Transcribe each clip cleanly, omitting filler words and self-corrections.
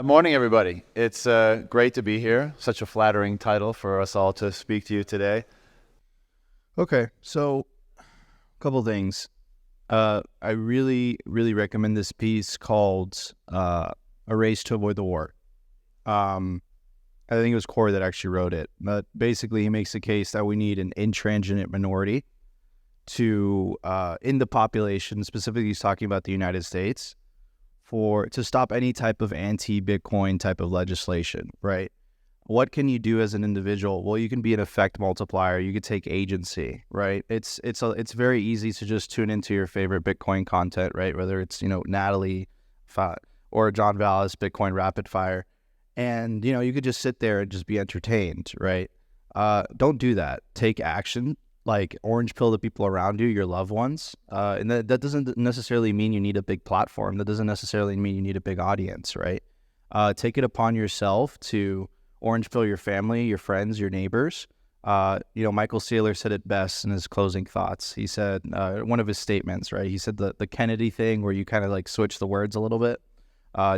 Good morning, everybody. It's great to be here. Such a flattering title for us all to speak to you today. Okay, so a couple things. I really recommend this piece called A Race to Avoid the War. I think it was Corey that actually wrote it, but basically he makes the case that we need an intransigent minority to in the population, specifically he's talking about the United States, to stop any type of anti-Bitcoin type of legislation, right? What can you do as an individual? Well, you can be an effect multiplier. You could take agency, right? It's very easy to just tune into your favorite Bitcoin content, right? Whether it's, Natalie or John Vallis, Bitcoin Rapid Fire. And, you could just sit there and just be entertained, right? Don't do that. Take action. Like orange pill the people around you, your loved ones. And that doesn't necessarily mean you need a big platform. That doesn't necessarily mean you need a big audience, right? Take it upon yourself to orange pill your family, your friends, your neighbors. Michael Saylor said it best in his closing thoughts. He said, one of his statements, right? He said the Kennedy thing where you kind of like switch the words a little bit.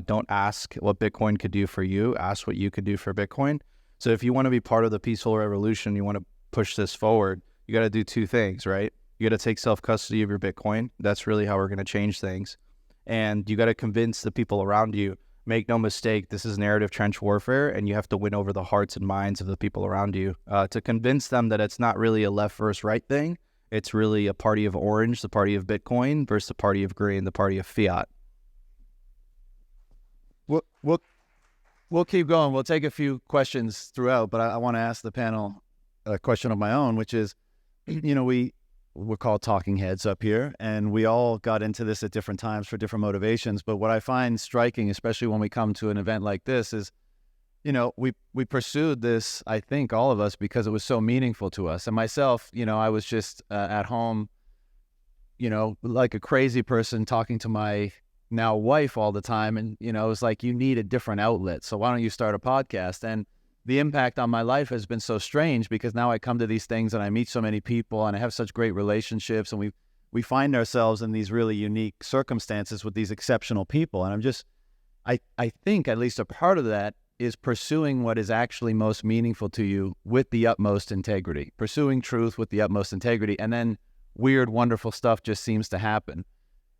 Don't ask what Bitcoin could do for you. Ask what you could do for Bitcoin. So if you want to be part of the peaceful revolution, you want to push this forward, you got to do two things, right? You got to take self-custody of your Bitcoin. That's really how we're going to change things. And you got to convince the people around you. Make no mistake, this is narrative trench warfare, and you have to win over the hearts and minds of the people around you to convince them that it's not really a left versus right thing. It's really a party of orange, the party of Bitcoin, versus the party of green, the party of fiat. We'll keep going. We'll take a few questions throughout, but I want to ask the panel a question of my own, which is, we're called talking heads up here, and we all got into this at different times for different motivations. But what I find striking, especially when we come to an event like this, is, we pursued this, I think all of us, because it was so meaningful to us. And myself, I was just at home, like a crazy person talking to my now wife all the time. And, it was like, you need a different outlet. So why don't you start a podcast? And the impact on my life has been so strange because now I come to these things and I meet so many people and I have such great relationships, and we find ourselves in these really unique circumstances with these exceptional people. And I think at least a part of that is pursuing what is actually most meaningful to you with the utmost integrity, pursuing truth with the utmost integrity. And then weird, wonderful stuff just seems to happen.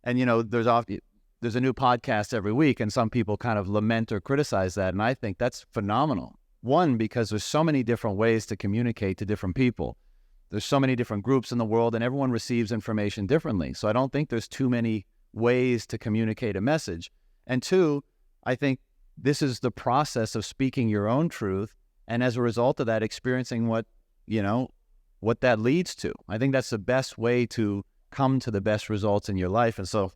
And, there's a new podcast every week, and some people kind of lament or criticize that. And I think that's phenomenal. One, because there's so many different ways to communicate to different people. There's so many different groups in the world, and everyone receives information differently. So I don't think there's too many ways to communicate a message. And two, I think this is the process of speaking your own truth, and as a result of that, experiencing what that leads to. I think that's the best way to come to the best results in your life. And so,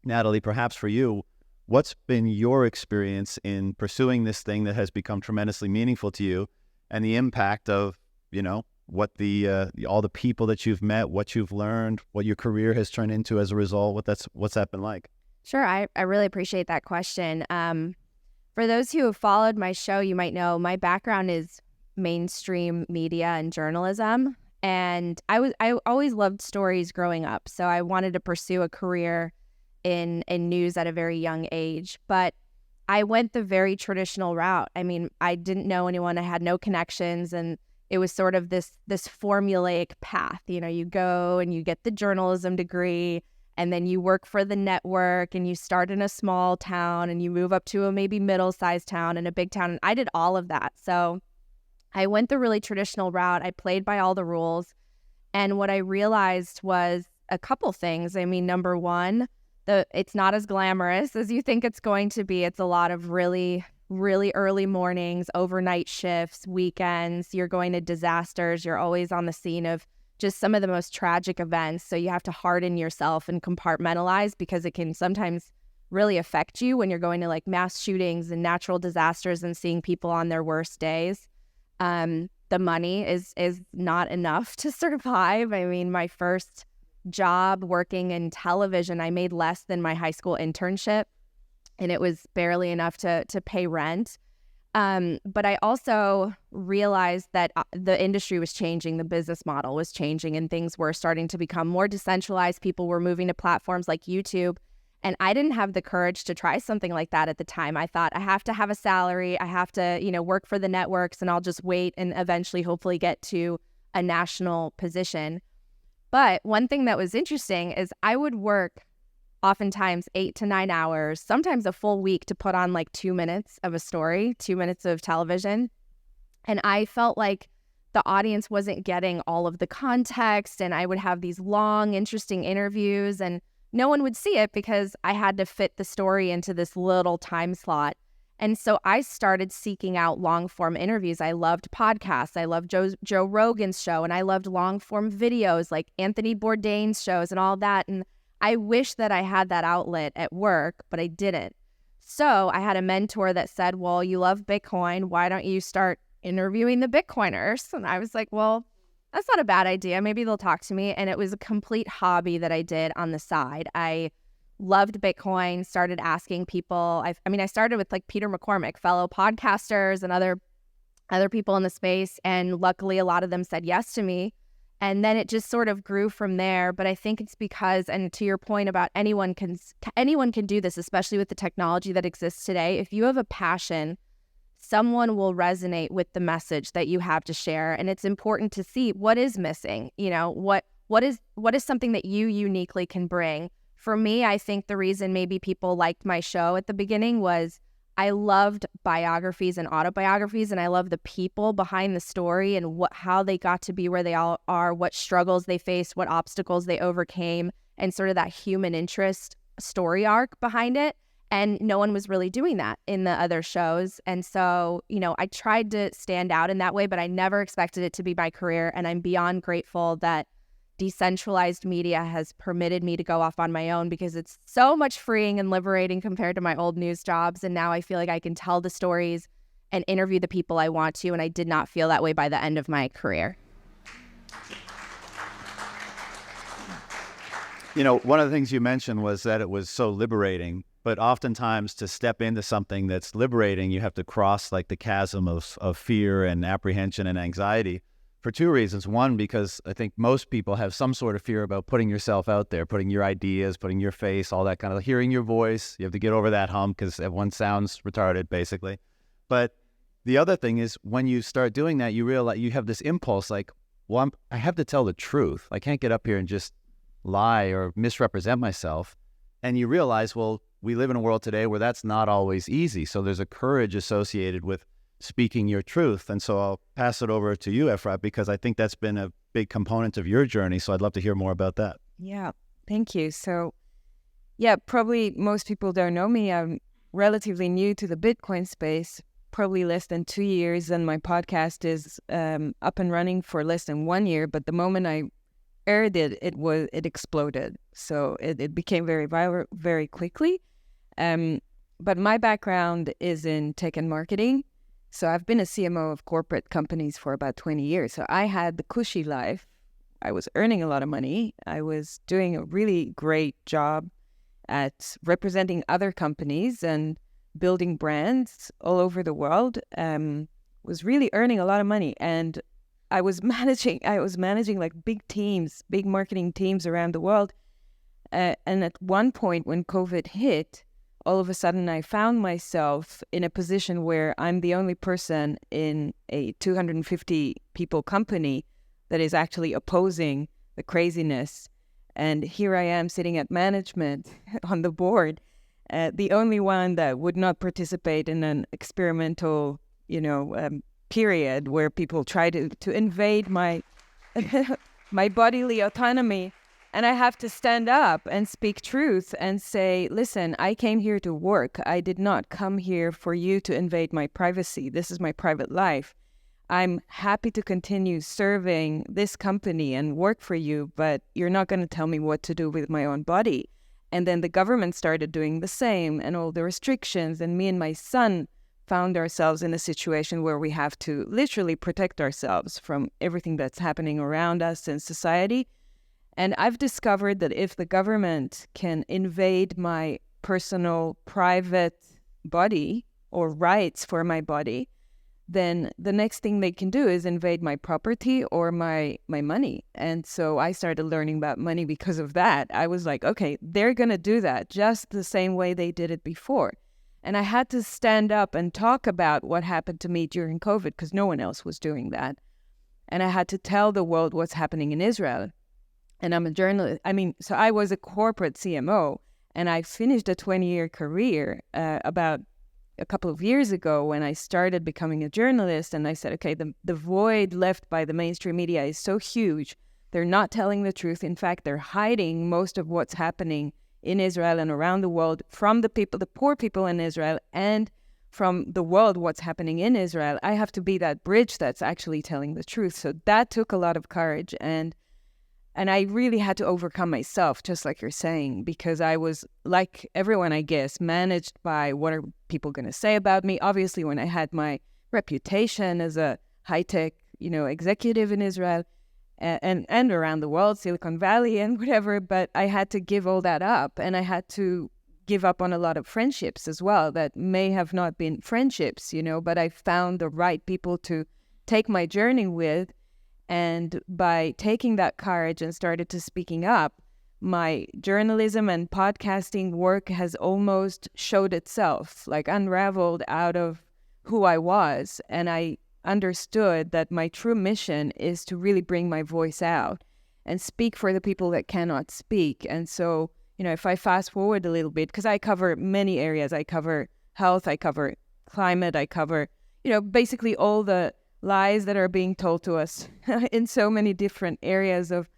Natalie, perhaps for you, what's been your experience in pursuing this thing that has become tremendously meaningful to you, and the impact of, what all the people that you've met, what you've learned, what your career has turned into as a result? What's that been like? Sure. I really appreciate that question. For those who have followed my show, you might know my background is mainstream media and journalism. And I always loved stories growing up. So I wanted to pursue a career in news at a very young age, but I went the very traditional route. I mean, I didn't know anyone, I had no connections, and it was sort of this formulaic path. You go and you get the journalism degree, and then you work for the network, and you start in a small town, and you move up to a maybe middle-sized town and a big town, and I did all of that. So I went the really traditional route. I played by all the rules, and what I realized was a couple things. I mean, number one, it's not as glamorous as you think it's going to be. It's a lot of really, really early mornings, overnight shifts, weekends. You're going to disasters. You're always on the scene of just some of the most tragic events. So you have to harden yourself and compartmentalize, because it can sometimes really affect you when you're going to like mass shootings and natural disasters and seeing people on their worst days. The money is not enough to survive. I mean, my first job working in television, I made less than my high school internship, and it was barely enough to pay rent. But I also realized that the industry was changing, the business model was changing, and things were starting to become more decentralized. People were moving to platforms like YouTube. And I didn't have the courage to try something like that at the time. I thought I have to have a salary. I have to, work for the networks, and I'll just wait and eventually hopefully get to a national position. But one thing that was interesting is I would work oftentimes 8 to 9 hours, sometimes a full week, to put on like 2 minutes of a story, 2 minutes of television. And I felt like the audience wasn't getting all of the context, and I would have these long, interesting interviews, and no one would see it because I had to fit the story into this little time slot. And so I started seeking out long-form interviews. I loved podcasts. I loved Joe Rogan's show, and I loved long-form videos like Anthony Bourdain's shows and all that. And I wish that I had that outlet at work, but I didn't. So I had a mentor that said, well, you love Bitcoin. Why don't you start interviewing the Bitcoiners? And I was like, well, that's not a bad idea. Maybe they'll talk to me. And it was a complete hobby that I did on the side. I loved Bitcoin, started asking people. I started with like Peter McCormick, fellow podcasters and other people in the space. And luckily, a lot of them said yes to me. And then it just sort of grew from there. But I think it's because, and to your point about anyone can do this, especially with the technology that exists today. If you have a passion, someone will resonate with the message that you have to share. And it's important to see what is missing. What is something that you uniquely can bring. For me, I think the reason maybe people liked my show at the beginning was I loved biographies and autobiographies, and I love the people behind the story and how they got to be where they all are, what struggles they faced, what obstacles they overcame, and sort of that human interest story arc behind it. And no one was really doing that in the other shows. And so, I tried to stand out in that way, but I never expected it to be my career. And I'm beyond grateful that decentralized media has permitted me to go off on my own, because it's so much freeing and liberating compared to my old news jobs. And now I feel like I can tell the stories and interview the people I want to. And I did not feel that way by the end of my career. One of the things you mentioned was that it was so liberating, but oftentimes to step into something that's liberating, you have to cross like the chasm of fear and apprehension and anxiety. For two reasons. One, because I think most people have some sort of fear about putting yourself out there, putting your ideas, putting your face, all that kind of, hearing your voice. You have to get over that hump because everyone sounds retarded, basically. But the other thing is, when you start doing that, you realize you have this impulse like, well, I have to tell the truth. I can't get up here and just lie or misrepresent myself. And you realize, well, we live in a world today where that's not always easy. So there's a courage associated with speaking your truth. And so I'll pass it over to you, Efrat, because I think that's been a big component of your journey. So I'd love to hear more about that. Yeah, thank you. So probably most people don't know me. I'm relatively new to the Bitcoin space, probably less than 2 years. And my podcast is up and running for less than 1 year. But the moment I aired it, it exploded. So it became very viral very quickly. But my background is in tech and marketing. So I've been a CMO of corporate companies for about 20 years. So I had the cushy life. I was earning a lot of money. I was doing a really great job at representing other companies and building brands all over the world. Was really earning a lot of money. And I was managing like big teams, big marketing teams around the world. And at one point when COVID hit, all of a sudden I found myself in a position where I'm the only person in a 250 people company that is actually opposing the craziness. And here I am sitting at management on the board, the only one that would not participate in an experimental, period where people try to invade my my bodily autonomy. And I have to stand up and speak truth and say, listen, I came here to work. I did not come here for you to invade my privacy. This is my private life. I'm happy to continue serving this company and work for you, but you're not going to tell me what to do with my own body. And then the government started doing the same, and all the restrictions. And me and my son found ourselves in a situation where we have to literally protect ourselves from everything that's happening around us in society. And I've discovered that if the government can invade my personal, private body or rights for my body, then the next thing they can do is invade my property or my money. And so I started learning about money because of that. I was like, okay, they're going to do that just the same way they did it before. And I had to stand up and talk about what happened to me during COVID because no one else was doing that. And I had to tell the world what's happening in Israel. And I'm a journalist. So I was a corporate CMO, and I finished a 20-year career about a couple of years ago when I started becoming a journalist. And I said, okay, the void left by the mainstream media is so huge. They're not telling the truth. In fact, they're hiding most of what's happening in Israel and around the world from the people, the poor people in Israel, and from the world, what's happening in Israel. I have to be that bridge that's actually telling the truth. So that took a lot of courage. And I really had to overcome myself, just like you're saying, because I was, like everyone, I guess, managed by what are people going to say about me. Obviously, when I had my reputation as a high-tech, executive in Israel and around the world, Silicon Valley and whatever, but I had to give all that up, and I had to give up on a lot of friendships as well that may have not been friendships, but I found the right people to take my journey with. And by taking that courage and started to speaking up, my journalism and podcasting work has almost showed itself, like unraveled out of who I was. And I understood that my true mission is to really bring my voice out and speak for the people that cannot speak. And so, if I fast forward a little bit, because I cover many areas, I cover health, I cover climate, I cover, basically all the lies that are being told to us in so many different areas of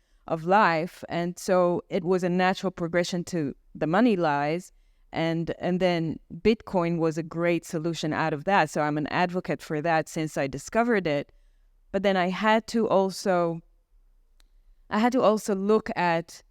life. And so it was a natural progression to the money lies. And then Bitcoin was a great solution out of that. So I'm an advocate for that since I discovered it. But then I had to also look at,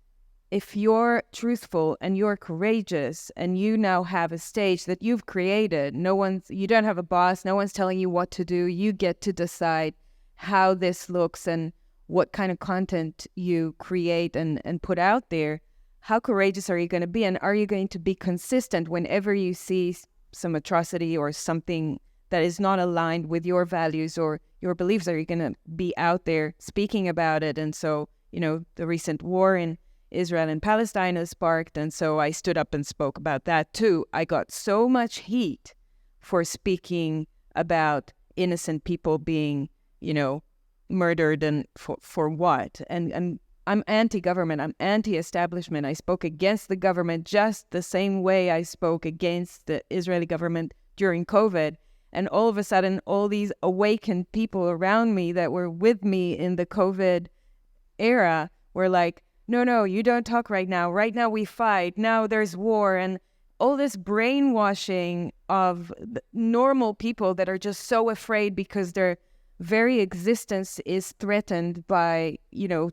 if you're truthful and you're courageous and you now have a stage that you've created, you don't have a boss, no one's telling you what to do, you get to decide how this looks and what kind of content you create and put out there. How courageous are you going to be? And are you going to be consistent whenever you see some atrocity or something that is not aligned with your values or your beliefs? Are you going to be out there speaking about it? And so, the recent war in Israel and Palestine has sparked, and so I stood up and spoke about that too. I got so much heat for speaking about innocent people being, murdered, and for what? And I'm anti-government, I'm anti-establishment. I spoke against the government just the same way I spoke against the Israeli government during COVID. And all of a sudden, all these awakened people around me that were with me in the COVID era were like, no, you don't talk right now. Right now we fight. Now there's war. And all this brainwashing of normal people that are just so afraid because their very existence is threatened by,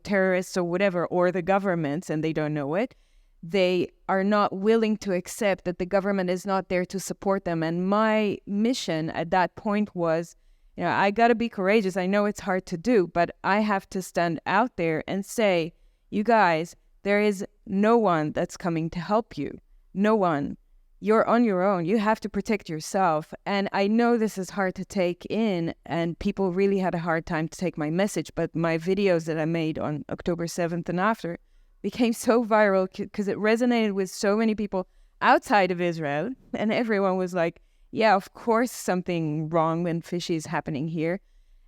terrorists or whatever, or the governments, and they don't know it. They are not willing to accept that the government is not there to support them. And my mission at that point was, I got to be courageous. I know it's hard to do, but I have to stand out there and say, you guys, there is no one that's coming to help you. No one. You're on your own. You have to protect yourself. And I know this is hard to take in, and people really had a hard time to take my message, but my videos that I made on October 7th and after became so viral because it resonated with so many people outside of Israel. And everyone was like, yeah, of course something wrong and fishy is happening here.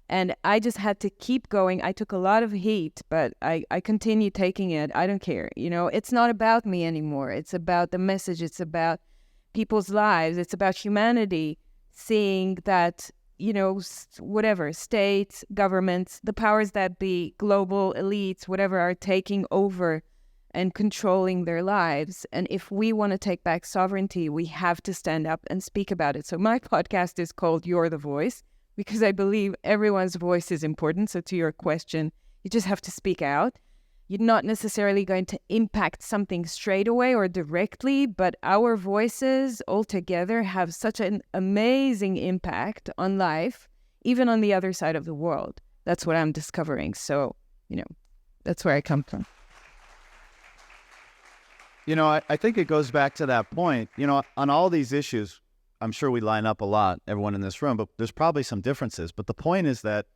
And I just had to keep going. I took a lot of heat, but I continued taking it. I don't care. It's not about me anymore. It's about the message. It's about people's lives. It's about humanity seeing that, whatever, states, governments, the powers that be, global elites, whatever, are taking over and controlling their lives. And if we want to take back sovereignty, we have to stand up and speak about it. So my podcast is called You're the Voice, because I believe everyone's voice is important. So to your question, you just have to speak out. You're not necessarily going to impact something straight away or directly, but our voices altogether have such an amazing impact on life, even on the other side of the world. That's what I'm discovering. So, that's where I come from. I think it goes back to that point, on all these issues, I'm sure we line up a lot, everyone in this room, but there's probably some differences. But the point is that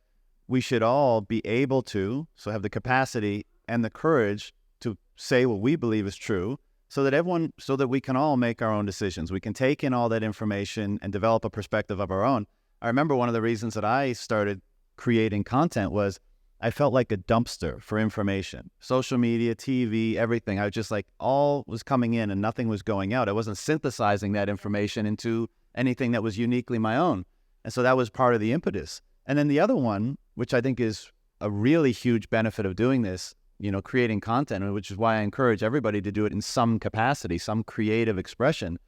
we should all be able to, so have the capacity and the courage to say what we believe is true, so that we can all make our own decisions. We can take in all that information and develop a perspective of our own. I remember one of the reasons that I started creating content was I felt like a dumpster for information. Social media, TV, everything. I was just like, all was coming in and nothing was going out. I wasn't synthesizing that information into anything that was uniquely my own. And so that was part of the impetus. And then the other one, which I think is a really huge benefit of doing this, creating content, which is why I encourage everybody to do it in some capacity, some creative expression,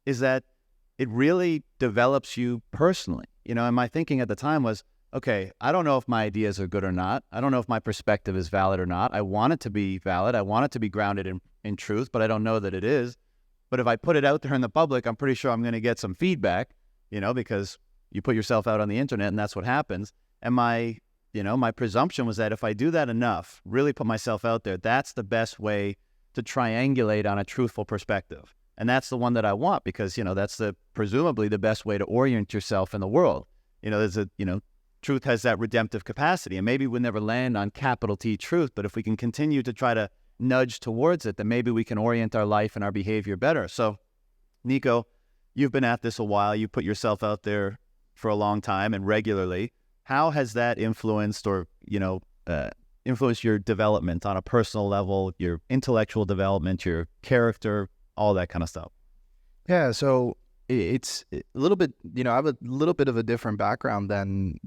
is that it really develops you personally. And my thinking at the time was, okay, I don't know if my ideas are good or not. I don't know if my perspective is valid or not. I want it to be valid. I want it to be grounded in truth, but I don't know that it is. But if I put it out there in the public, I'm pretty sure I'm going to get some feedback, because you put yourself out on the internet and that's what happens. And my presumption was that if I do that enough, really put myself out there, that's the best way to triangulate on a truthful perspective. And that's the one that I want because, that's presumably the best way to orient yourself in the world. Truth has that redemptive capacity, and maybe we'll never land on capital T truth, but if we can continue to try to nudge towards it, then maybe we can orient our life and our behavior better. So, Nico, you've been at this a while. You put yourself out there for a long time and regularly. How has that influenced influenced your development on a personal level, your intellectual development, your character, all that kind of stuff? Yeah, so it's a little bit, I have a little bit of a different background than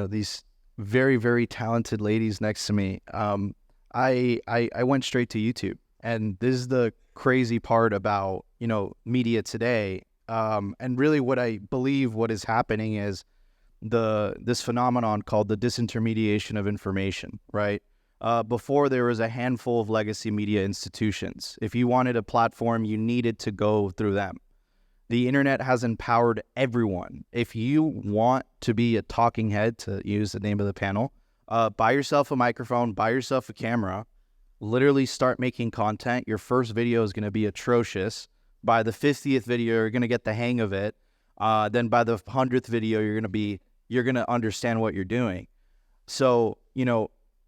these very, very talented ladies next to me. I went straight to YouTube, and this is the crazy part about, media today. And really what I believe what is happening is this phenomenon called the disintermediation of information, right? Before there was a handful of legacy media institutions. If you wanted a platform, you needed to go through them. The internet has empowered everyone. If you want to be a talking head, to use the name of the panel, buy yourself a microphone, buy yourself a camera, literally start making content. Your first video is going to be atrocious. By the 50th video, you're going to get the hang of it. Then by the 100th video, you're going to understand what you're doing. So,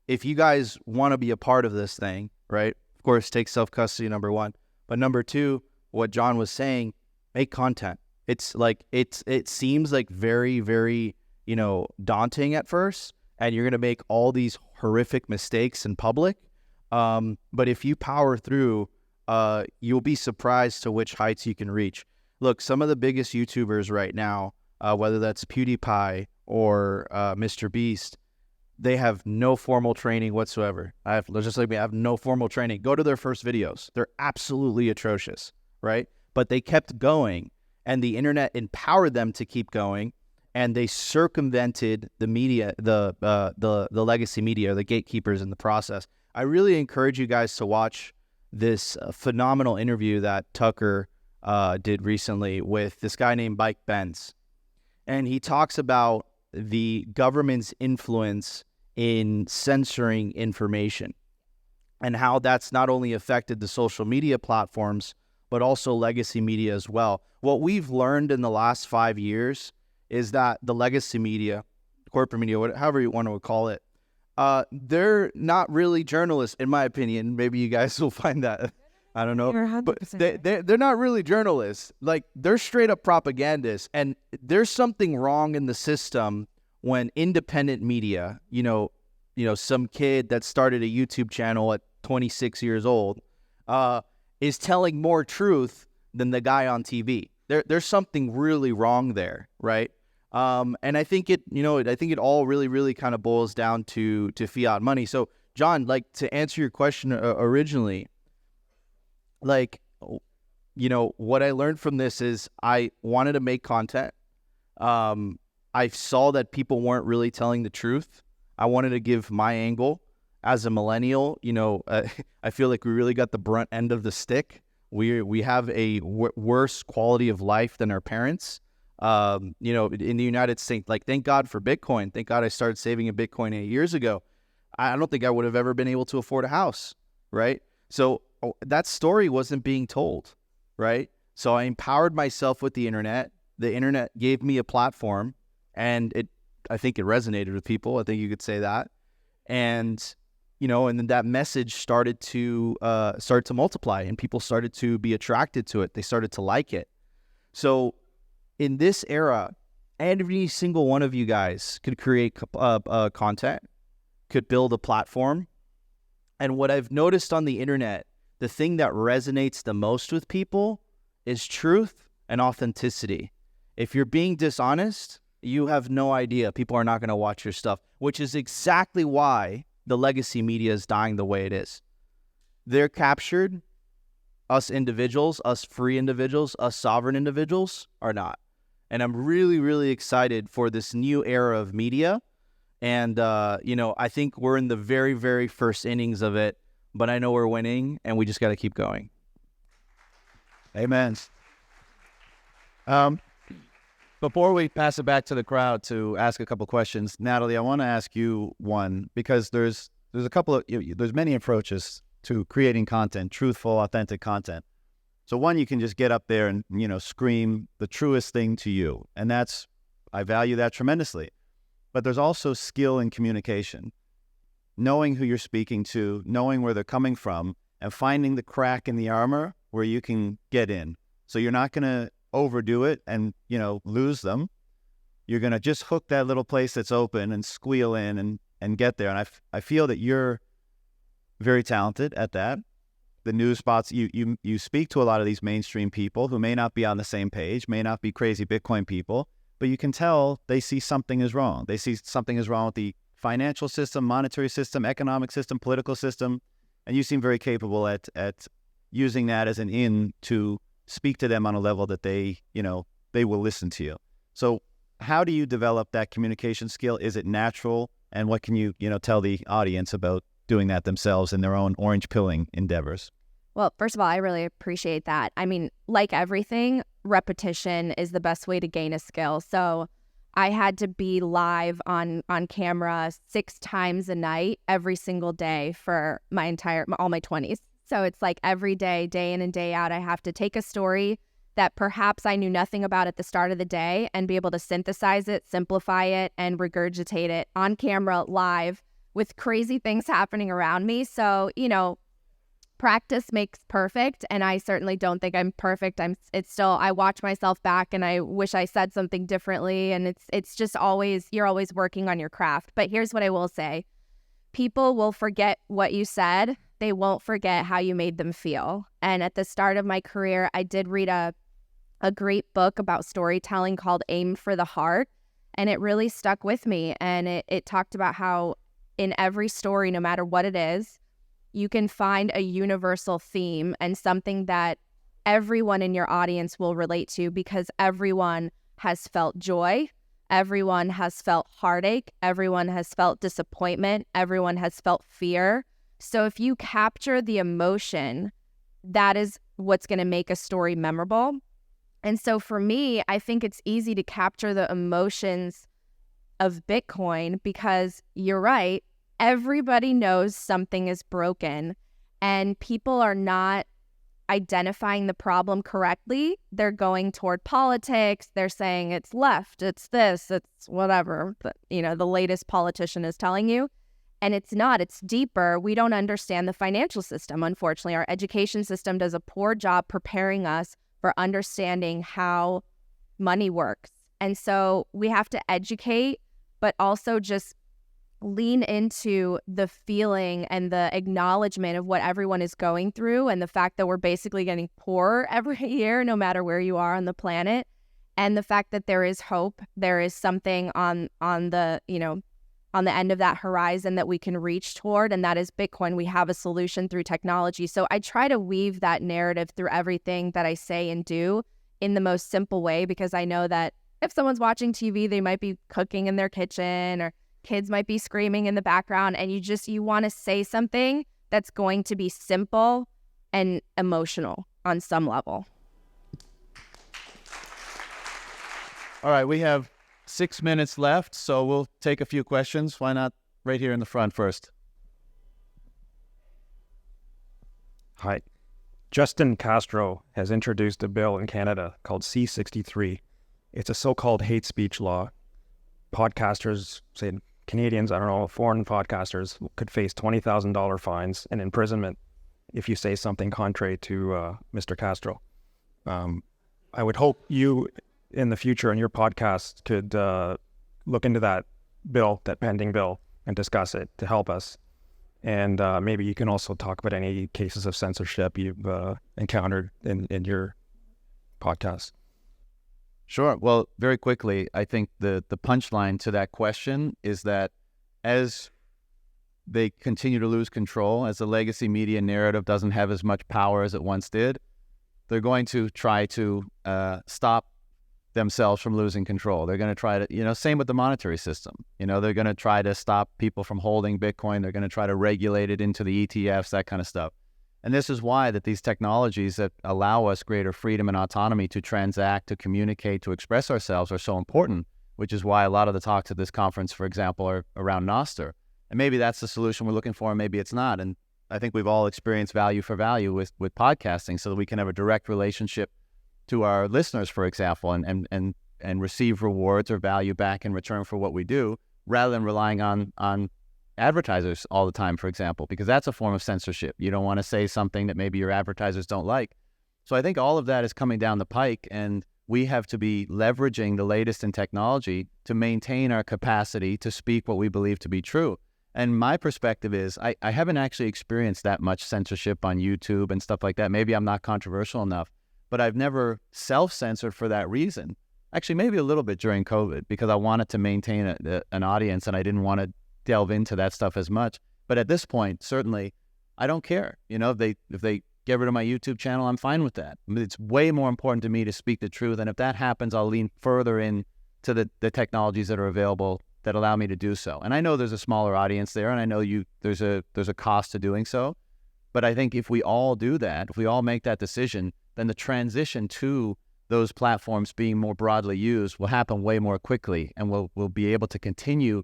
if you guys want to be a part of this thing, right? Of course, take self-custody, number one. But number two, what John was saying, make content. It's like, it seems like very, very, daunting at first, and you're going to make all these horrific mistakes in public. But if you power through, you'll be surprised to which heights you can reach. Look, some of the biggest YouTubers right now, whether that's PewDiePie or Mr. Beast, they have no formal training whatsoever. Just like me, I have no formal training. Go to their first videos. They're absolutely atrocious, right? But they kept going, and the internet empowered them to keep going, and they circumvented the media, the legacy media, the gatekeepers in the process. I really encourage you guys to watch this phenomenal interview that Tucker did recently with this guy named Mike Benz. And he talks about the government's influence in censoring information and how that's not only affected the social media platforms, but also legacy media as well. What we've learned in the last 5 years is that the legacy media, corporate media, however you want to call it, they're not really journalists, in my opinion. Maybe you guys will find that. I don't know. But they're not really journalists. Like, they're straight up propagandists. And there's something wrong in the system when independent media, some kid that started a YouTube channel at 26 years old, is telling more truth than the guy on TV. There's something really wrong there, right? And I think it all really, really kind of boils down to fiat money. So, John, like, to answer your question originally, like, what I learned from this is I wanted to make content. I saw that people weren't really telling the truth. I wanted to give my angle. As a millennial, I feel like we really got the brunt end of the stick. We have a worse quality of life than our parents. In the United States, like, thank God for Bitcoin. Thank God I started saving in Bitcoin 8 years ago. I don't think I would have ever been able to afford a house, right? So that story wasn't being told, right? So I empowered myself with the internet, the internet gave me a platform, and I think it resonated with people. I think you could say that. And, and then that message started to multiply, and people started to be attracted to it. They started to like it. So in this era, every single one of you guys could create content, could build a platform. And what I've noticed on the internet, the thing that resonates the most with people is truth and authenticity. If you're being dishonest, you have no idea. People are not going to watch your stuff, which is exactly why the legacy media is dying the way it is. They're captured. Us individuals, us free individuals, us sovereign individuals are not. And I'm really, really excited for this new era of media. And, I think we're in the very, very first innings of it, but I know we're winning, and we just got to keep going. Amen. Before we pass it back to the crowd to ask a couple questions, Natalie, I want to ask you one, because there's many approaches to creating content, truthful, authentic content. So one, you can just get up there and, scream the truest thing to you. And I value that tremendously. But there's also skill in communication, knowing who you're speaking to, knowing where they're coming from, and finding the crack in the armor where you can get in. So you're not going to overdo it and, lose them. You're going to just hook that little place that's open and squeal in and get there. And I feel that you're very talented at that. The news spots, you speak to a lot of these mainstream people who may not be on the same page, may not be crazy Bitcoin people, but you can tell they see something is wrong. They see something is wrong with the financial system, monetary system, economic system, political system, and you seem very capable at using that as an in to speak to them on a level that they will listen to you. So how do you develop that communication skill? Is it natural? And what can you tell the audience about doing that themselves in their own orange pilling endeavors? Well, first of all, I really appreciate that. I mean, like everything, repetition is the best way to gain a skill. So I had to be live on camera 6 times a night, every single day for all my 20s. So it's like every day, day in and day out, I have to take a story that perhaps I knew nothing about at the start of the day and be able to synthesize it, simplify it, and regurgitate it on camera live with crazy things happening around me. So, practice makes perfect, and I certainly don't think I'm perfect. I watch myself back and I wish I said something differently, and it's just you're always working on your craft. But here's what I will say. People will forget what you said. They won't forget how you made them feel. And at the start of my career, I did read a great book about storytelling called Aim for the Heart, and it really stuck with me. And it talked about how in every story, no matter what it is, you can find a universal theme and something that everyone in your audience will relate to, because everyone has felt joy, everyone has felt heartache, everyone has felt disappointment, everyone has felt fear. So if you capture the emotion, that is what's going to make a story memorable. And so for me, I think it's easy to capture the emotions of Bitcoin because you're right. Everybody knows something is broken and people are not identifying the problem correctly. They're going toward politics. They're saying it's left, it's this, it's whatever, the latest politician is telling you. And it's not, it's deeper. We don't understand the financial system. Unfortunately, our education system does a poor job preparing us for understanding how money works. And so we have to educate, but also just lean into the feeling and the acknowledgement of what everyone is going through and the fact that we're basically getting poorer every year, no matter where you are on the planet. And the fact that there is hope, there is something on the end of that horizon that we can reach toward, and that is Bitcoin. We have a solution through technology. So I try to weave that narrative through everything that I say and do in the most simple way, because I know that if someone's watching TV, they might be cooking in their kitchen or kids might be screaming in the background, and you want to say something that's going to be simple and emotional on some level. All right, we have 6 minutes left, so we'll take a few questions. Why not right here in the front first? Hi. Justin Castro has introduced a bill in Canada called C-63, It's a so-called hate speech law. Podcasters, say Canadians, I don't know, foreign podcasters could face $20,000 fines and imprisonment if you say something contrary to Mr. Castro. I would hope you in the future in your podcast could look into that bill, that pending bill, and discuss it to help us. And maybe you can also talk about any cases of censorship you've encountered in your podcast. Sure. Well, very quickly, I think the punchline to that question is that as they continue to lose control, as the legacy media narrative doesn't have as much power as it once did, they're going to try to stop themselves from losing control. They're going to try to, same with the monetary system. They're going to try to stop people from holding Bitcoin. They're going to try to regulate it into the ETFs, that kind of stuff. And this is why that these technologies that allow us greater freedom and autonomy to transact, to communicate, to express ourselves are so important, which is why a lot of the talks at this conference, for example, are around Nostr. And maybe that's the solution we're looking for, and maybe it's not. And I think we've all experienced value for value with podcasting so that we can have a direct relationship to our listeners, for example, and receive rewards or value back in return for what we do, rather than relying on advertisers all the time, for example, because that's a form of censorship. You don't want to say something that maybe your advertisers don't like. So I think all of that is coming down the pike, and we have to be leveraging the latest in technology to maintain our capacity to speak what we believe to be true. And my perspective is I haven't actually experienced that much censorship on YouTube and stuff like that. Maybe I'm not controversial enough, but I've never self-censored for that reason. Actually, maybe a little bit during COVID, because I wanted to maintain an audience and I didn't want to delve into that stuff as much. But at this point, certainly, I don't care. If they get rid of my YouTube channel, I'm fine with that. I mean, it's way more important to me to speak the truth. And if that happens, I'll lean further in to the technologies that are available that allow me to do so. And I know there's a smaller audience there, and I know there's a cost to doing so. But I think if we all do that, if we all make that decision, then the transition to those platforms being more broadly used will happen way more quickly, and we'll be able to continue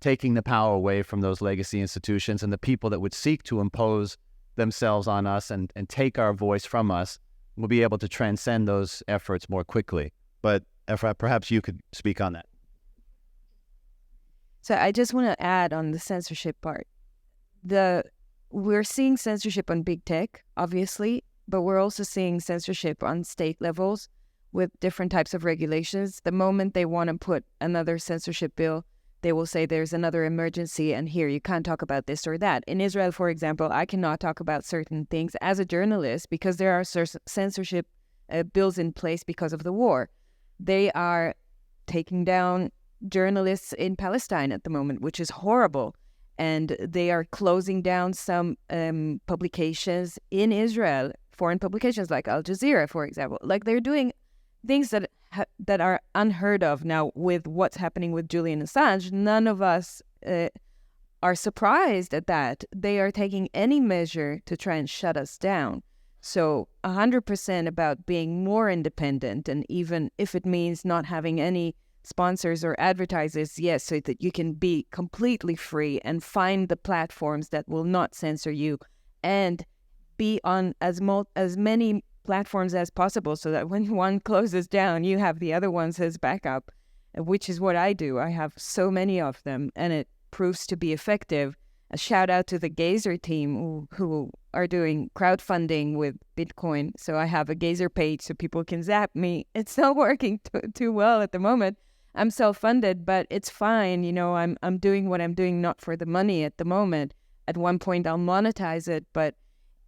taking the power away from those legacy institutions and the people that would seek to impose themselves on us and take our voice from us. We'll be able to transcend those efforts more quickly. But Efrat, perhaps you could speak on that. So I just want to add on the censorship part. We're seeing censorship on big tech, obviously, but we're also seeing censorship on state levels with different types of regulations. The moment they want to put another censorship bill, they will say there's another emergency and here you can't talk about this or that. In Israel, for example, I cannot talk about certain things as a journalist because there are censorship bills in place because of the war. They are taking down journalists in Palestine at the moment, which is horrible. And they are closing down some publications in Israel, foreign publications like Al Jazeera, for example. Like they're doing things that are unheard of now with what's happening with Julian Assange. None of us are surprised at that. They are taking any measure to try and shut us down. So 100% about being more independent, and even if it means not having any sponsors or advertisers, yes, so that you can be completely free and find the platforms that will not censor you and be on as many platforms as possible so that when one closes down, you have the other ones as backup, which is what I do. I have so many of them, and it proves to be effective. A shout out to the Gazer team who are doing crowdfunding with Bitcoin. So I have a Gazer page so people can zap me. It's not working too well at the moment. I'm self-funded, but it's fine. I'm doing what I'm doing not for the money at the moment. At one point I'll monetize it, but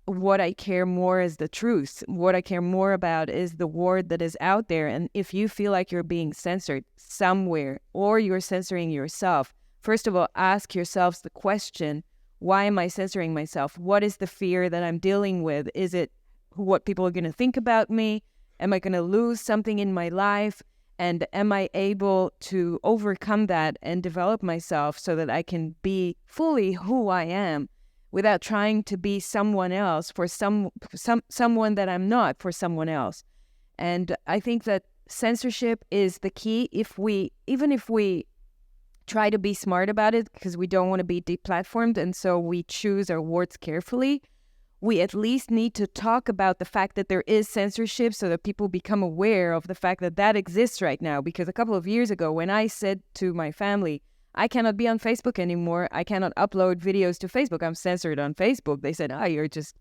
what I care more is the truth. What I care more about is the word that is out there. And if you feel like you're being censored somewhere or you're censoring yourself, first of all, ask yourselves the question, why am I censoring myself? What is the fear that I'm dealing with? Is it what people are going to think about me? Am I going to lose something in my life? And am I able to overcome that and develop myself so that I can be fully who I am without trying to be someone else for someone that I'm not for someone else? And I think that censorship is the key. Even if we try to be smart about it because we don't want to be deplatformed, and so we choose our words carefully, we at least need to talk about the fact that there is censorship so that people become aware of the fact that that exists right now. Because a couple of years ago, when I said to my family, I cannot be on Facebook anymore, I cannot upload videos to Facebook, I'm censored on Facebook, they said, you're just,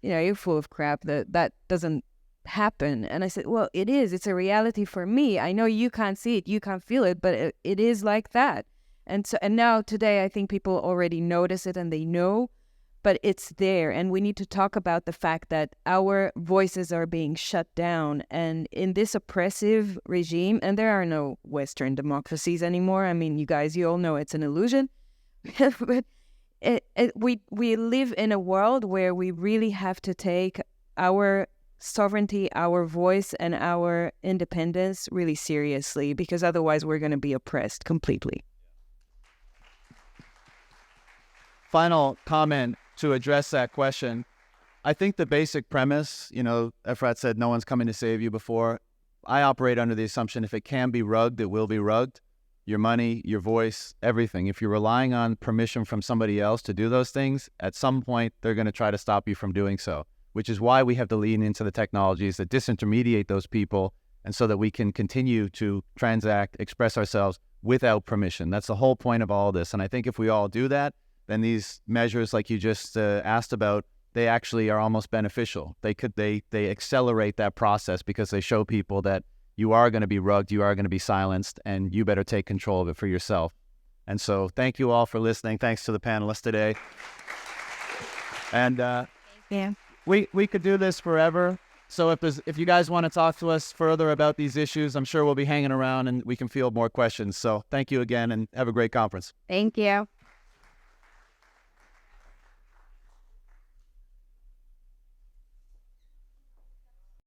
you're full of crap, that doesn't happen. And I said, well, it is. It's a reality for me. I know you can't see it, you can't feel it, but it is like that. And now today, I think people already notice it and they know, but it's there. And we need to talk about the fact that our voices are being shut down. And in this oppressive regime, and there are no Western democracies anymore. I mean, you all know it's an illusion. But we live in a world where we really have to take our sovereignty, our voice, and our independence really seriously, because otherwise we're going to be oppressed completely. Final comment to address that question. I think the basic premise, Efrat said no one's coming to save you before. I operate under the assumption if it can be rugged, it will be rugged. Your money, your voice, everything. If you're relying on permission from somebody else to do those things, at some point they're going to try to stop you from doing so, which is why we have to lean into the technologies that disintermediate those people, and so that we can continue to transact, express ourselves without permission. That's the whole point of all this. And I think if we all do that, then these measures, like you just asked about, they actually are almost beneficial. They accelerate that process because they show people that you are going to be rugged, you are going to be silenced, and you better take control of it for yourself. And so thank you all for listening. Thanks to the panelists today. And we could do this forever. So if you guys want to talk to us further about these issues, I'm sure we'll be hanging around and we can field more questions. So thank you again and have a great conference. Thank you.